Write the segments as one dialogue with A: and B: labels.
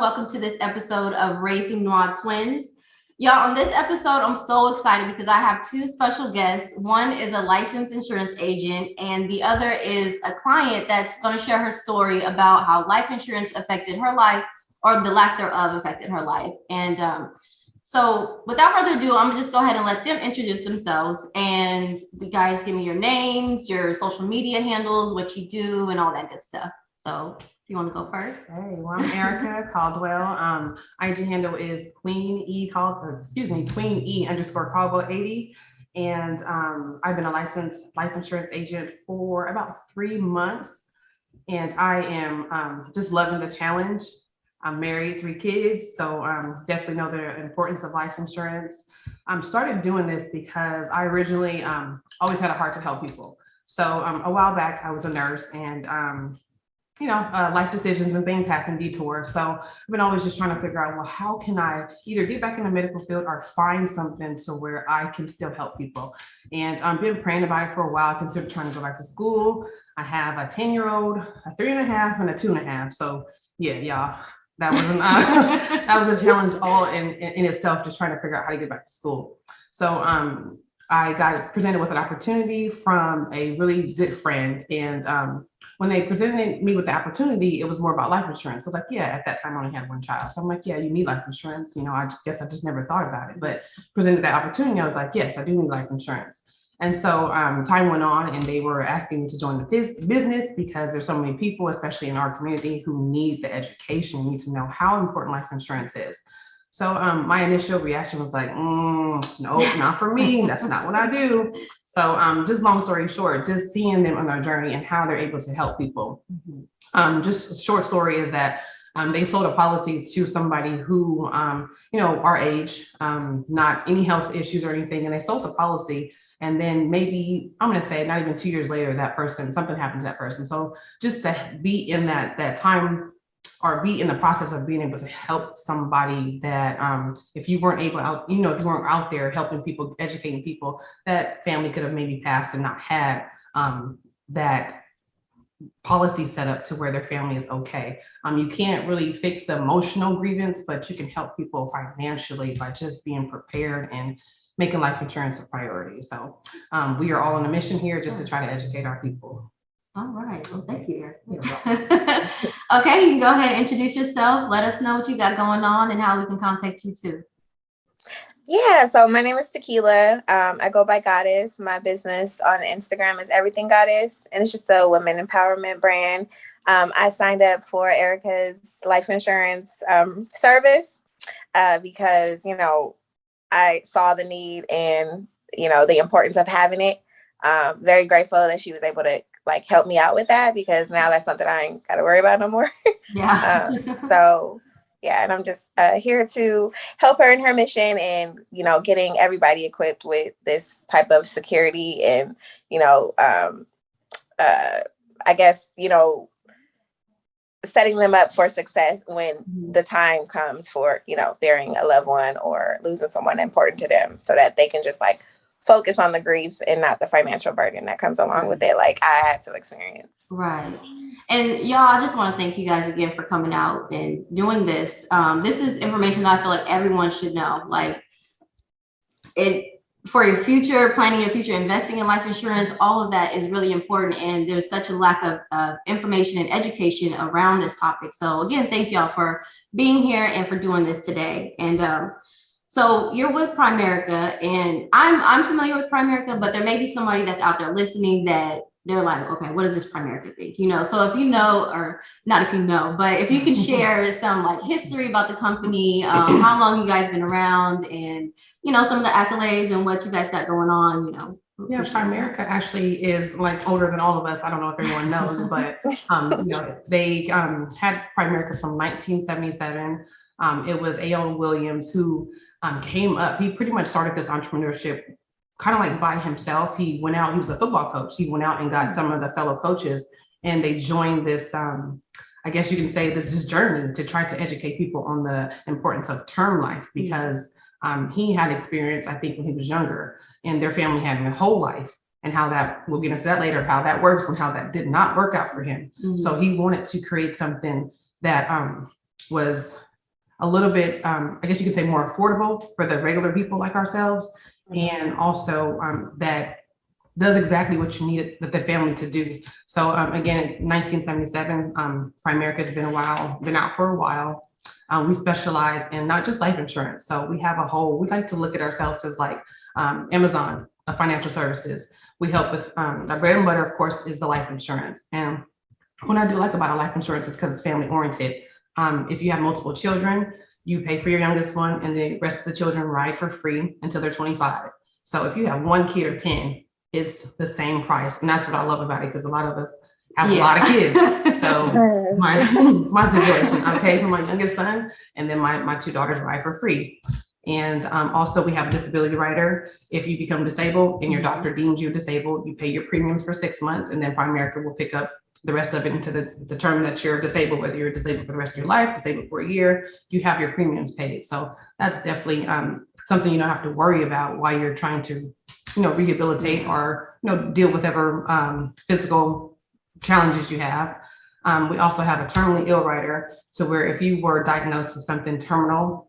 A: Welcome to this episode of Raising Noire Twins. Y'all, on this episode, I'm so excited because I have two special guests. One is a licensed insurance agent, and the other is a client that's going to share her story about how life insurance affected her life, or the lack thereof affected her life. And so without further ado, I'm gonna just go ahead and let them introduce themselves. And you guys give me your names, your social media handles, what you do, and all that good stuff. So if you want to go first.
B: Hey, well, I'm Erika Caldwell. IG handle is Queen E _Caldwell 80. And I've been a licensed life insurance agent for about 3 months. And I am just loving the challenge. I'm married, 3 kids, so definitely know the importance of life insurance. Started doing this because I originally always had a heart to help people. So a while back, I was a nurse, and life decisions and things happen, detours. So I've been always just trying to figure out, well, how can I either get back in the medical field or find something to where I can still help people? And I've been praying about it for a while. I considered trying to go back to school. I have a 10-year-old, a 3.5, and a 2.5. So yeah, y'all, that wasn't that was a challenge all in itself, just trying to figure out how to get back to school. So I got presented with an opportunity from a really good friend, and when they presented me with the opportunity, it was more about life insurance. So like, yeah, at that time I only had 1 child. So I'm like, yeah, you need life insurance. I guess I just never thought about it, but presented that opportunity, I was like, yes, I do need life insurance. And so time went on, and they were asking me to join the business because there's so many people, especially in our community, who need the education, need to know how important life insurance is. So my initial reaction was like, nope, not for me. That's not what I do. So just long story short, just seeing them on their journey and how they're able to help people. Just a short story is that they sold a policy to somebody who, our age, not any health issues or anything. And they sold the policy. And then maybe, I'm going to say, not even 2 years later, something happened to that person. So just to be in that time, or be in the process of being able to help somebody that if you weren't able out, if you weren't out there helping people, educating people, that family could have maybe passed and not had that policy set up to where their family is okay. You can't really fix the emotional grievance, but you can help people financially by just being prepared and making life insurance a priority. So we are all on a mission here just to try to educate our people.
A: All right. Well, thank you. Okay, you can go ahead and introduce yourself. Let us know what you got going on and how we can contact you too.
C: Yeah, so my name is Taquila. I go by Goddess. My business on Instagram is everythinggoddess, and it's just a women empowerment brand. I signed up for Erika's life insurance service because, I saw the need and, the importance of having it. Very grateful that she was able to help me out with that, because now that's something I ain't got to worry about no more.
A: Yeah.
C: And I'm just here to help her in her mission and, getting everybody equipped with this type of security and, I guess, setting them up for success when the time comes for, burying a loved one or losing someone important to them, so that they can just focus on the grief and not the financial burden that comes along with it, like I had to experience.
A: Right. And y'all, I just want to thank you guys again for coming out and doing this. This is information that I feel like everyone should know. For your future, planning your future, investing in life insurance, all of that is really important. And there's such a lack of information and education around this topic. So again, thank y'all for being here and for doing this today. And so you're with Primerica, and I'm familiar with Primerica, but there may be somebody that's out there listening that they're like, okay, what does this Primerica think? So if you know, or not if you know, but if you can share some history about the company, how long you guys been around, and some of the accolades and what you guys got going on,
B: Yeah, Primerica actually is older than all of us. I don't know if everyone knows, but they had Primerica from 1977. It was A.L. Williams who came up. He pretty much started this entrepreneurship kind of by himself. He went out, he was a football coach. He went out and got some of the fellow coaches, and they joined this, I guess you can say this journey to try to educate people on the importance of term life, because he had experience, I think, when he was younger, and their family had a whole life, and how that, we'll get into that later, how that works and how that did not work out for him. So he wanted to create something that was a little bit, I guess you could say more affordable for the regular people like ourselves. And also that does exactly what you need the family to do. So again, in 1977, Primerica has been out for a while. We specialize in not just life insurance. So we have we like to look at ourselves as like Amazon of financial services. We help with our bread and butter, of course, is the life insurance. And what I do like about our life insurance is because it's family oriented. If you have multiple children, you pay for your youngest one and the rest of the children ride for free until they're 25. So if you have one kid or 10, it's the same price. And that's what I love about it, because a lot of us have a lot of kids. So my situation, I pay for my youngest son, and then my two daughters ride for free. And also we have a disability rider. If you become disabled and your doctor deems you disabled, you pay your premiums for 6 months, and then Primerica will pick up the rest of it into the term that you're disabled, whether you're disabled for the rest of your life, disabled for a year, you have your premiums paid. So that's definitely something you don't have to worry about while you're trying to, rehabilitate or, deal with whatever physical challenges you have. We also have a terminally ill rider, so where if you were diagnosed with something terminal,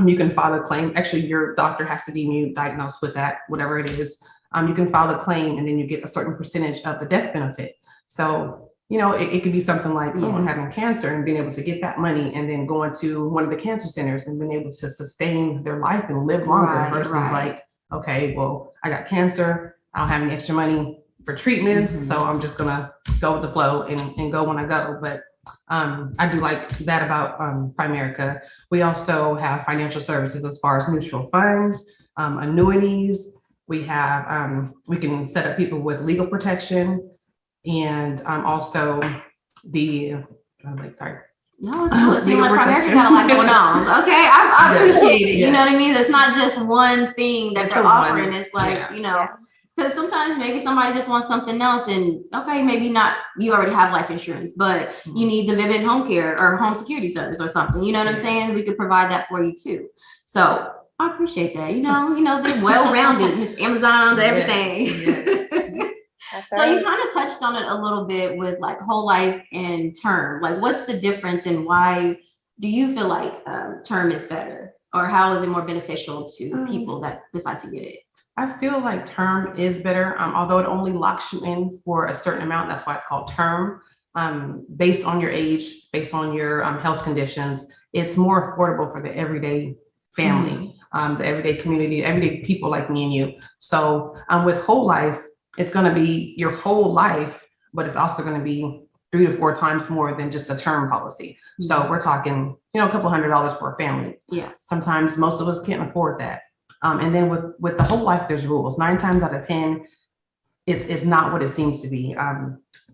B: you can file a claim. Actually, your doctor has to deem you diagnosed with that, whatever it is. You can file a claim, and then you get a certain percentage of the death benefit. So, it could be something like someone having cancer and being able to get that money and then going to one of the cancer centers and being able to sustain their life and live longer versus like, okay, well, I got cancer, I don't have any extra money for treatments, so I'm just gonna go with the flow and go when I go. But I do like that about Primerica. We also have financial services as far as mutual funds, annuities. We have we can set up people with legal protection, and also the sorry.
A: No, it's cool. It seems like Primerica got a lot going on. Okay, I appreciate it. You know what I mean? It's not just one thing that they're offering. It's like, because sometimes maybe somebody just wants something else, and okay, maybe not, you already have life insurance, but you need the Vivid Home Care or Home Security Service or something. You know what I'm saying? We could provide that for you too. So I appreciate that. They're well-rounded. Miss Amazon, everything. So you kind of touched on it a little bit with like whole life and term. Like, what's the difference, and why do you feel like term is better, or how is it more beneficial to people that decide to get it?
B: I feel like term is better, although it only locks you in for a certain amount. That's why it's called term. Based on your age, based on your health conditions, it's more affordable for the everyday family, the everyday community, everyday people like me and you. So with whole life, it's going to be your whole life, but it's also going to be 3 to 4 times more than just a term policy. So we're talking, a couple $100s for a family. Yeah. Sometimes most of us can't afford that. And then with the whole life, there's rules. 9 times out of 10, it's not what it seems to be.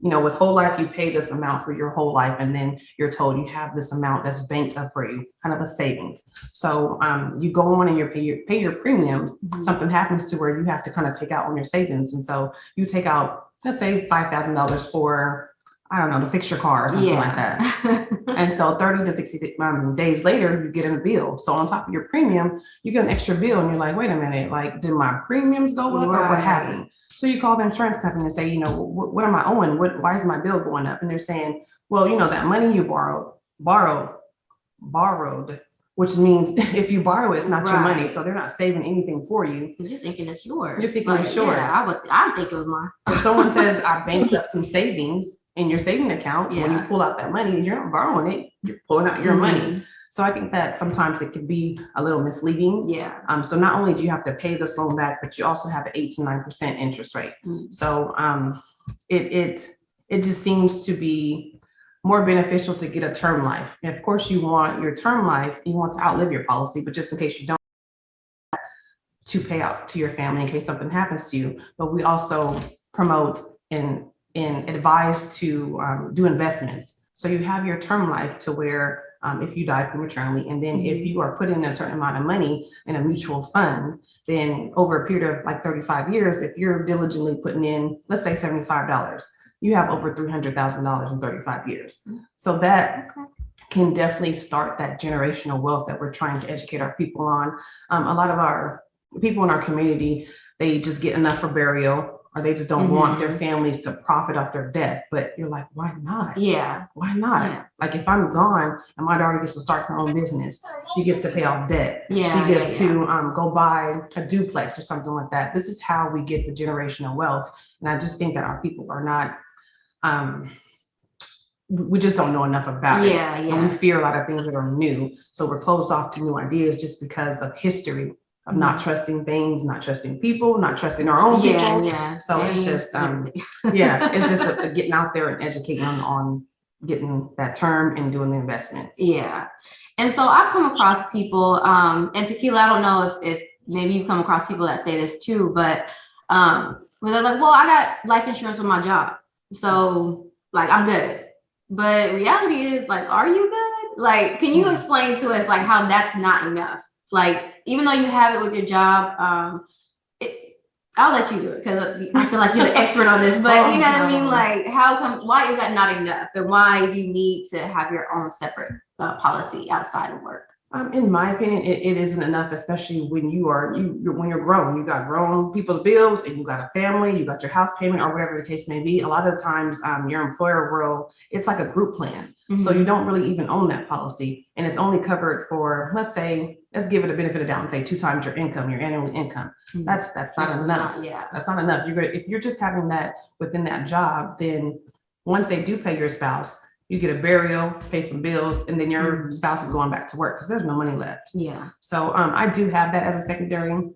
B: With whole life, you pay this amount for your whole life, and then you're told you have this amount that's banked up for you, kind of a savings. So you go on and you pay your premiums. Something happens to where you have to kind of take out on your savings, and so you take out, let's say, $5,000 for, I don't know, to fix your car or something like that. And so 30 to 60 days later, you get a bill. So on top of your premium, you get an extra bill, and you're like, wait a minute, like, did my premiums go up, or what happened? So you call the insurance company and say, what am I owing? Why is my bill going up? And they're saying, well, that money you borrowed, which means if you borrow, it's not your money. So they're not saving anything for you.
A: Because you're thinking it's yours.
B: You're thinking it's yours.
A: Yeah, I think it was mine.
B: If someone says, I banked up some savings in your saving account, when you pull out that money, you're not borrowing it, you're pulling out your money. So I think that sometimes it can be a little misleading. Yeah. So not only do you have to pay this loan back, but you also have an 8 to 9% interest rate. So it just seems to be more beneficial to get a term life. And of course, you want your term life, you want to outlive your policy, but just in case you don't, to pay out to your family in case something happens to you. But we also promote and advise to do investments. So you have your term life to where if you die prematurely, and then if you are putting a certain amount of money in a mutual fund, then over a period of like 35 years, if you're diligently putting in, let's say $75, you have over $300,000 in 35 years. So that can definitely start that generational wealth that we're trying to educate our people on. A lot of our people in our community, they just get enough for burial, or they just don't want their families to profit off their death. But you're like, why not?
A: Yeah.
B: Why not?
A: Yeah.
B: Like if I'm gone and my daughter gets to start her own business, she gets to pay off debt.
A: Yeah,
B: She gets to go buy a duplex or something like that. This is how we get the generational wealth. And I just think that our people are not, we just don't know enough about it. And we fear a lot of things that are new. So we're closed off to new ideas just because of history of not trusting things, not trusting people, not trusting our own people. So it's just, it's just getting out there and educating on getting that term and doing the investments.
A: Yeah. And so I've come across people, and Taquila, I don't know if maybe you've come across people that say this too, but where they're like, well, I got life insurance with my job, so like I'm good. But reality is, like, are you good? Like, can you explain to us like how that's not enough? Like, even though you have it with your job, I'll let you do it because I feel like you're the expert on this, but you know what I mean? Like, why is that not enough? And why do you need to have your own separate policy outside of work?
B: In my opinion, it isn't enough, especially when when you're grown. You got grown people's bills and you got a family, you got your house payment or whatever the case may be. A lot of times your employer it's like a group plan. So you don't really even own that policy. And it's only covered for, let's give it a benefit of doubt and say 2 times your income, your annual income. That's not enough. That's not enough. If you're just having that within that job, then once they do pay your spouse, you get a burial, pay some bills, and then your spouse is going back to work because there's no money left. So I do have that as a secondary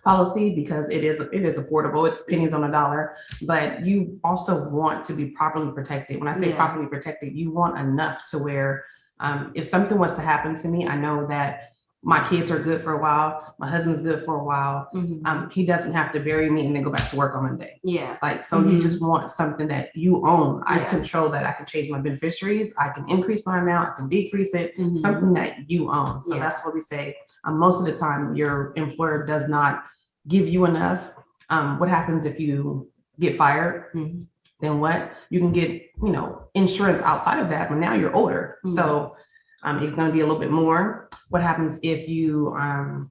B: policy because it is affordable. It's pennies on a dollar, but you also want to be properly protected. When I say properly protected, you want enough to where if something was to happen to me, I know that my kids are good for a while. My husband's good for a while. He doesn't have to bury me and then go back to work on Monday. So you just want something that you own. I control that. I can change my beneficiaries. I can increase my amount. I can decrease it. Something that you own. So that's what we say. Most of the time, your employer does not give you enough. What happens if you get fired? Then what? You can get, insurance outside of that, but now you're older. So it's going to be a little bit more. What happens if you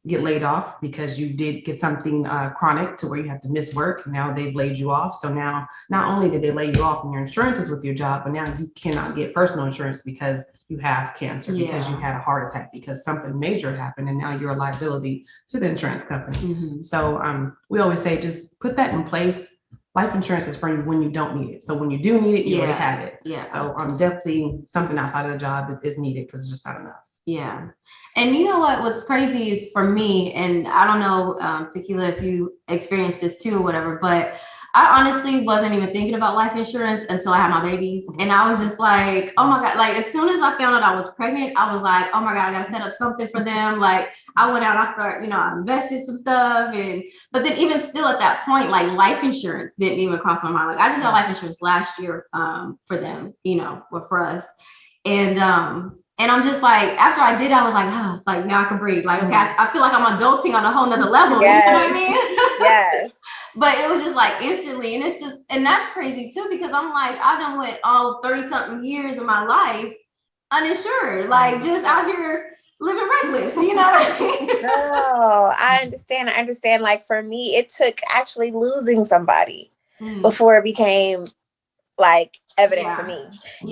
B: get laid off because you did get something chronic to where you have to miss work? Now they've laid you off. So now not only did they lay you off and your insurance is with your job, but now you cannot get personal insurance because you have cancer, because you had a heart attack, because something major happened, and now you're a liability to the insurance company. So we always say, just put that in place. Life insurance is for you when you don't need it. So when you do need it, you already have it. So definitely something outside of the job is needed because it's just not enough.
A: And you know what's crazy is for me, and I don't know, Taquila, if you experienced this too or whatever, but I honestly wasn't even thinking about life insurance until I had my babies. And I was just like, oh my God, like as soon as I found out I was pregnant, I was like, oh my God, I gotta set up something for them. Like I went out and I started, I invested some stuff. But then even still at that point, like life insurance didn't even cross my mind. Like I just got life insurance last year for them, or for us. And I'm just like, after I did, I was like, oh, like now I can breathe. Like, okay, I feel like I'm adulting on a whole nother level. You know what I mean? But it was just like instantly. And that's crazy too, because I'm like, I done went all 30 something years of my life uninsured, like just out here living reckless. You know what I mean?
C: No, I understand. Like for me, it took actually losing somebody before it became like evident to me,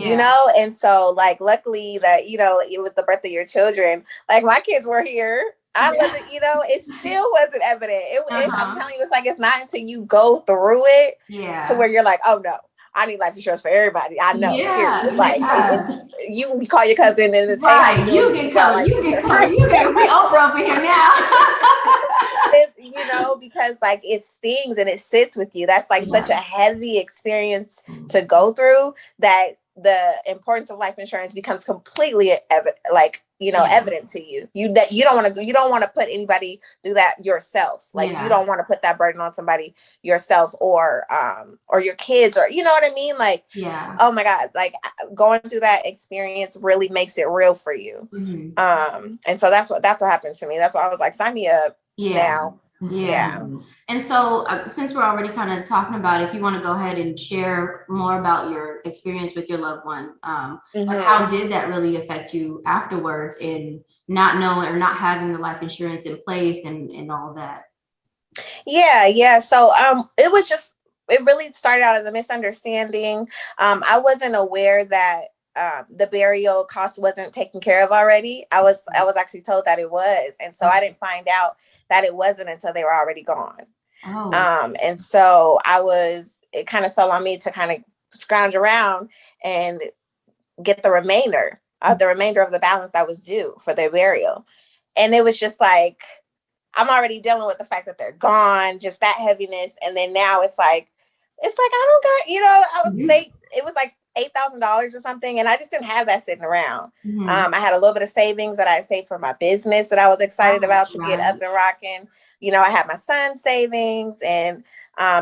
C: and so like luckily that it was the birth of your children, like my kids were here. I wasn't, it still wasn't evident. I'm telling you, it's like it's not until you go through it to where you're like, oh no, I need life insurance for everybody. I know. Like you call your cousin and it's
A: right. You get covered. You get we Oprah over here now.
C: Because like it stings and it sits with you. That's like such a heavy experience to go through that the importance of life insurance becomes completely evident to you. You don't want to put anybody through that yourself. Like you don't want to put that burden on somebody yourself or your kids, or you know what I mean? Like, oh my God, like going through that experience really makes it real for you. And so that's what happened to me. That's why I was like, sign me up now.
A: And so since we're already kind of talking about it, if you want to go ahead and share more about your experience with your loved one, like how did that really affect you afterwards in not knowing or not having the life insurance in place and all that?
C: Yeah. So it really started out as a misunderstanding. I wasn't aware that the burial cost wasn't taken care of already. I was actually told that it was, and so I didn't find out that it wasn't until they were already gone.
A: Oh.
C: And so it kind of fell on me to kind of scrounge around and get the remainder of the balance that was due for their burial. And it was just like, I'm already dealing with the fact that they're gone, just that heaviness. And then now I don't got, it was like $8,000 or something. And I just didn't have that sitting around. I had a little bit of savings that I saved for my business that I was excited about to get up and rocking. I had my son's savings, and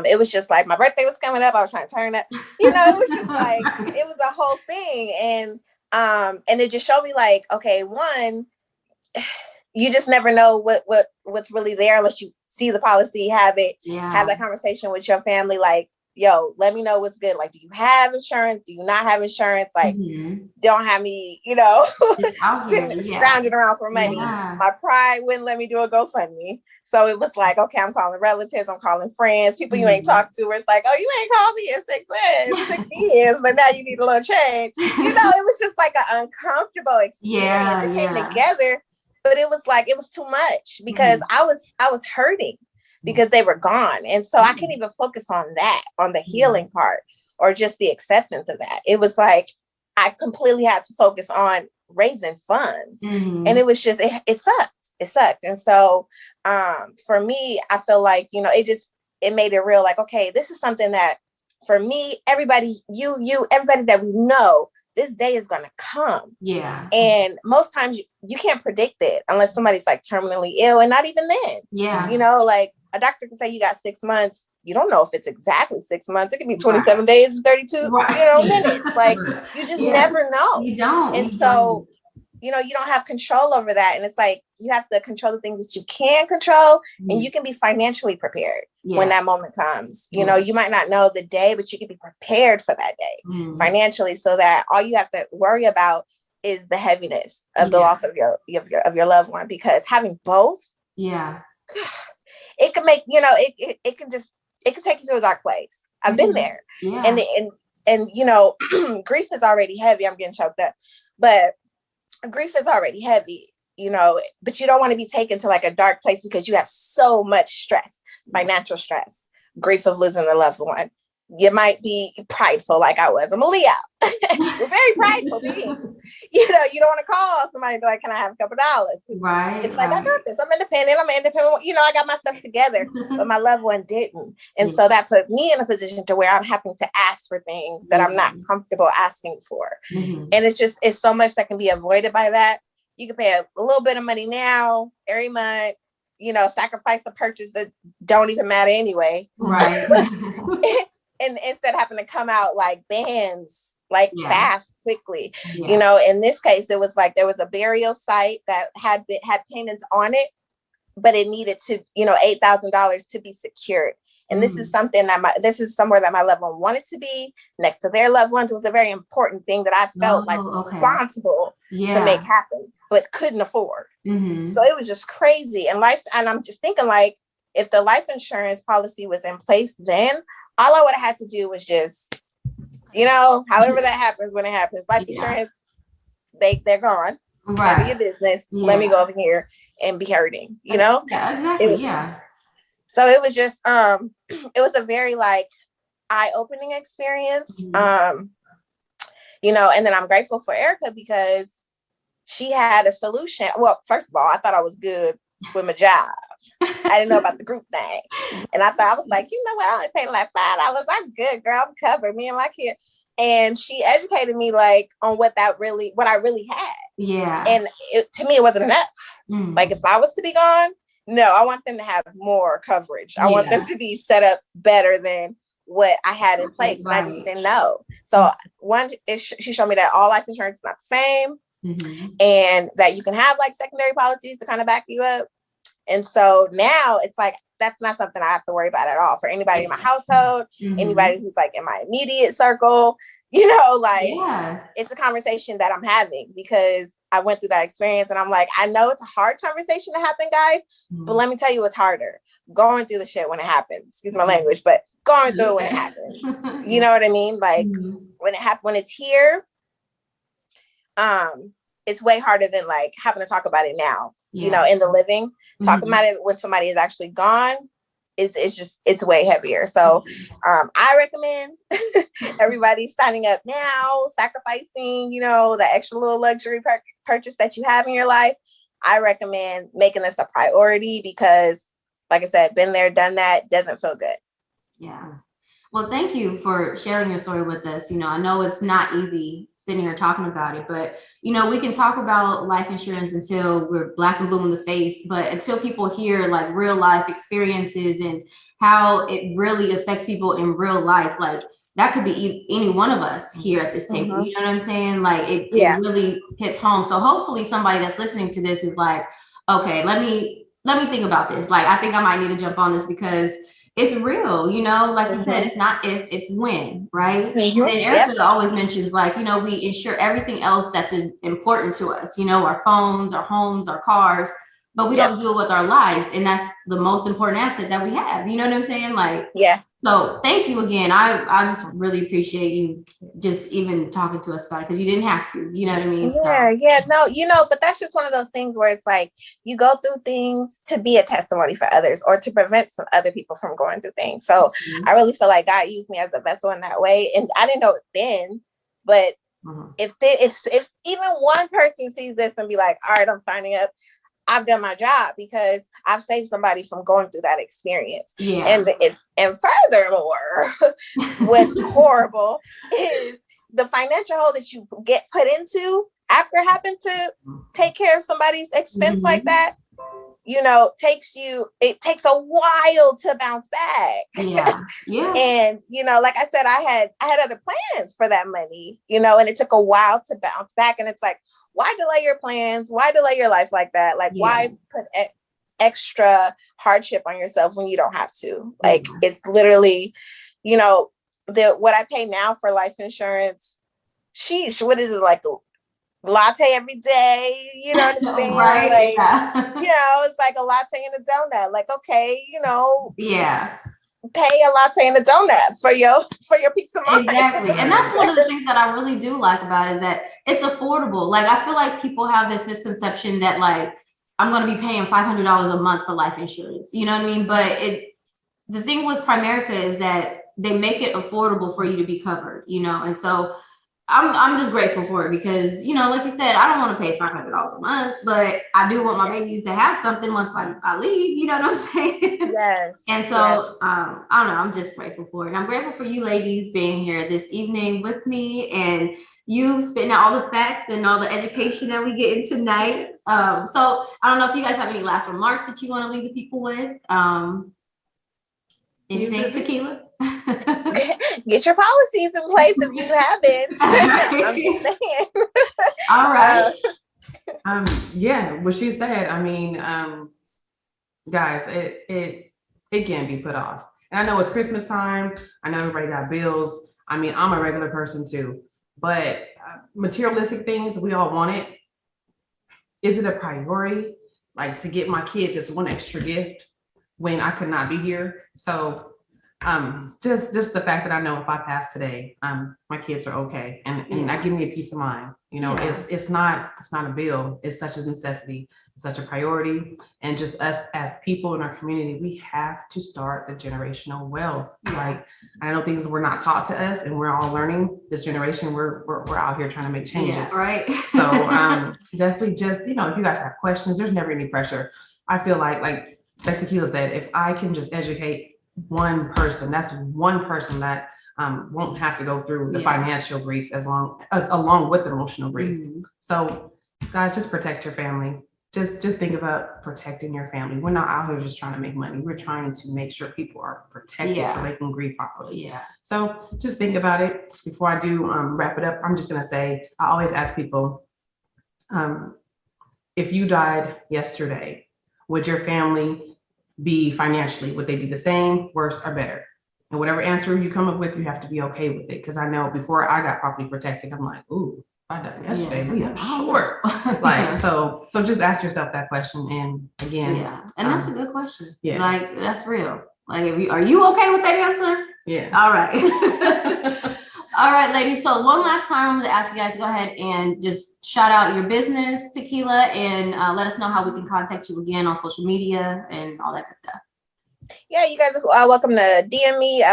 C: it was just like my birthday was coming up. I was trying to turn up, it was just like, it was a whole thing. And it just showed me like, okay, one, you just never know what's really there unless you see the policy, have that conversation with your family. Like, yo, let me know what's good. Like, do you have insurance? Do you not have insurance? Like, don't have me, scrounging around for money.
A: Yeah.
C: My pride wouldn't let me do a GoFundMe. So it was like, okay, I'm calling relatives, I'm calling friends, people you ain't talked to. Where it's like, oh, you ain't called me in 6 years, but now you need a little change. It was just like an uncomfortable experience. It came together. But it was like, it was too much because I was hurting because they were gone. And so I couldn't even focus on that, on the healing part or just the acceptance of that. It was like, I completely had to focus on raising funds. And it was just, it sucked. It sucked. And so for me, I feel like, it made it real. Like, okay, this is something that for me, everybody, everybody that we know, this day is going to come.
A: Yeah.
C: And most times you can't predict it unless somebody's like terminally ill. And not even then.
A: Yeah.
C: Like a doctor can say you got 6 months. You don't know if it's exactly 6 months. It could be 27 days and 32, minutes. Like, you just never know.
A: You don't.
C: And so, you don't have control over that. And it's like, you have to control the things that you can control, and you can be financially prepared when that moment comes. You might not know the day, but you can be prepared for that day financially, so that all you have to worry about is the heaviness of the loss of your loved one. Because having both, it can make, it can take you to a dark place. I've been there. And grief is already heavy. I'm getting choked up, but grief is already heavy, but you don't want to be taken to like a dark place because you have so much stress, financial stress, grief of losing a loved one. You might be prideful like I was. I'm a Leo. We're very prideful beings. You don't want to call somebody and be like, can I have a couple dollars?
A: Right.
C: It's like, I got this. I'm independent. I got my stuff together, but my loved one didn't. And so that put me in a position to where I'm having to ask for things that I'm not comfortable asking for. And it's so much that can be avoided by that. You can pay a little bit of money now, every month, sacrifice a purchase that don't even matter anyway.
A: Right.
C: And instead of having to come out like bands, like fast, quickly,
A: Yeah.
C: In this case, it was like there was a burial site that had payments on it, but it needed to, $8,000 to be secured. And this is something this is somewhere that my loved one wanted to be next to their loved ones. It was a very important thing that I felt responsible to make happen, but couldn't afford. So it was just crazy. And I'm just thinking, like, if the life insurance policy was in place then, all I would have had to do was just, however that happens when it happens. Life insurance, they're gone.
A: Right.
C: Handle your business. Let me go over here and be hurting,
A: Yeah, exactly.
C: So it was just, it was a very like eye-opening experience. And then I'm grateful for Erika because she had a solution. Well, first of all, I thought I was good with my job. I didn't know about the group thing. And I was like, you know what? I only paid like $5. I'm good, girl. I'm covered, me and my kid. And she educated me like on what I really had.
A: Yeah.
C: And to me, it wasn't enough. Like if I was to be gone, no, I want them to have more coverage. I want them to be set up better than what I had in place. And I just didn't know. So she showed me that all life insurance is not the same, and that you can have like secondary policies to kind of back you up. And so now it's like, that's not something I have to worry about at all for anybody in my household, anybody who's like in my immediate circle, it's a conversation that I'm having because I went through that experience, and I'm like, I know it's a hard conversation to happen, guys, but let me tell you what's harder. Going through the shit when it happens. Excuse my language, but going through it when it happens. You know what I mean? Like when it's here, it's way harder than like having to talk about it now, you know, in the living. Talking about it when somebody is actually gone, it's way heavier. So I recommend everybody signing up now, sacrificing, you know, the extra little luxury purchase that you have in your life. I recommend making this a priority because, like I said, been there, done that, doesn't feel good.
A: Yeah. Well, thank you for sharing your story with us. You know, I know it's not easy sitting here talking about it, but, you know, we can talk about life insurance until we're black and blue in the face, but until people hear like real life experiences and how it really affects people in real life, like that could be any one of us here at this table. You know what I'm saying? Like it really hits home. So hopefully somebody that's listening to this is like, okay, let me think about this. Like, I think I might need to jump on this because it's real, you know, like you said, it's not if, it's when, right? And Erika always mentions, like, you know, we insure everything else that's important to us, you know, our phones, our homes, our cars, but we don't deal with our lives. And that's the most important asset that we have. You know what I'm saying? Like, so thank you again. I just really appreciate you just even talking to us about it because you didn't have to, you know what I mean?
C: No, you know, but that's just one of those things where it's like you go through things to be a testimony for others or to prevent some other people from going through things. So I really feel like God used me as a vessel in that way. And I didn't know it then, but if even one person sees this and be like, all right, I'm signing up, I've done my job because I've saved somebody from going through that experience. And furthermore, what's horrible is the financial hole that you get put into after having to take care of somebody's expense like that, you know, it takes a while to bounce back. And, you know, like I said, I had other plans for that money, you know, and it took a while to bounce back. And it's like, why delay your plans? Why delay your life like that? Like, why put extra hardship on yourself when you don't have to? Like, it's literally, you know, what I pay now for life insurance, sheesh, what is it, like latte every day, you know what I'm saying?
A: Right.
C: Like, you know, it's like a latte and a donut. Like, okay, you know, pay a latte and a donut for your peace of mind.
A: Exactly. And that's one of the things that I really do like about it is that it's affordable. Like, I feel like people have this misconception that like I'm going to be paying $500 a month for life insurance. You know what I mean? But the thing with Primerica is that they make it affordable for you to be covered, you know? And so I'm just grateful for it because, you know, like you said, I don't want to pay $500 a month, but I do want my babies to have something once I leave, you know what I'm saying? And so, I don't know, I'm just grateful for it. And I'm grateful for you ladies being here this evening with me and you spitting out all the facts and all the education that we get in tonight. So I don't know if you guys have any last remarks that you want to leave the people with. Anything, Taquila?
C: Get your policies in place if you haven't. I'm just saying.
A: All right.
B: What she said, I mean, guys, it can be put off. And I know it's Christmas time. I know everybody got bills. I mean, I'm a regular person too, but materialistic things, we all want it. Is it a priority? Like to get my kid this one extra gift when I could not be here? So just the fact that I know if I pass today, my kids are okay, and that gives me a peace of mind. You know, it's not a bill. It's such a necessity, it's such a priority, and just us as people in our community, we have to start the generational wealth. Like, I know things were not taught to us, and we're all learning. This generation, we're out here trying to make changes. So definitely, just, you know, if you guys have questions, there's never any pressure. I feel like Taquila said, if I can just educate one person, that's one person that won't have to go through the financial grief along with the emotional grief. So guys, just protect your family. Just think about protecting your family. We're not out here just trying to make money. We're trying to make sure people are protected so they can grieve properly. So just think about it. Before I do wrap it up, I'm just gonna say, I always ask people, if you died yesterday, would your family be financially, would they be the same, worse, or better? And whatever answer you come up with, you have to be okay with it. Because I know before I got properly protected, I'm like, ooh, I died yesterday.
A: Yeah.
B: We are short. Like, so just ask yourself that question. And again,
A: yeah, and that's a good question.
B: Yeah.
A: Like, that's real. Like, are you okay with that answer?
B: yeah.
A: All right. All right, ladies. So one last time, I'm going to ask you guys to go ahead and just shout out your business, Taquila, and let us know how we can contact you again on social media and all that good stuff.
C: Yeah, you guys are welcome to DM me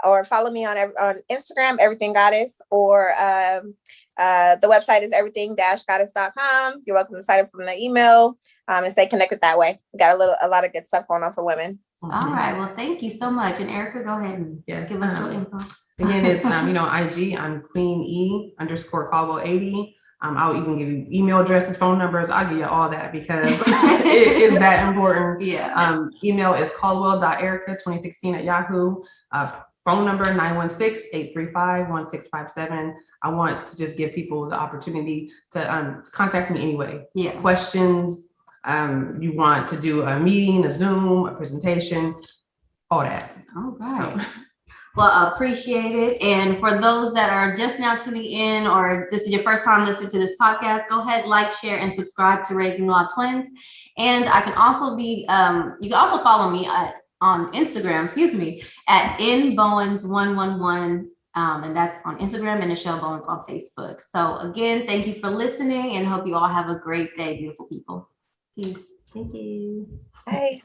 C: or follow me on Instagram, everythinggoddess, or the website is everything-goddess.com. You're welcome to sign up from the email and stay connected that way. We got a lot of good stuff going on for women.
A: All right. Well, thank you so much. And Erika, go ahead and give us your info.
B: Again, it's IG. I'm Queen E_Caldwell 80. I'll even give you email addresses, phone numbers. I'll give you all that because it is that important.
A: Yeah.
B: Email is caldwell.erica2016@yahoo. Phone number 916-835-1657. I want to just give people the opportunity to contact me anyway.
A: Yeah.
B: Questions, you want to do a meeting, a Zoom, a presentation, all that.
A: All right. So. Well, appreciate it. And for those that are just now tuning in, or this is your first time listening to this podcast, go ahead, like, share, and subscribe to Raising Law Twins. And I can also be, you can also follow me on Instagram, at nbowens111. And that's on Instagram, and Michelle Bowens on Facebook. So again, thank you for listening, and hope you all have a great day, beautiful people. Peace. Thank you.
C: Bye.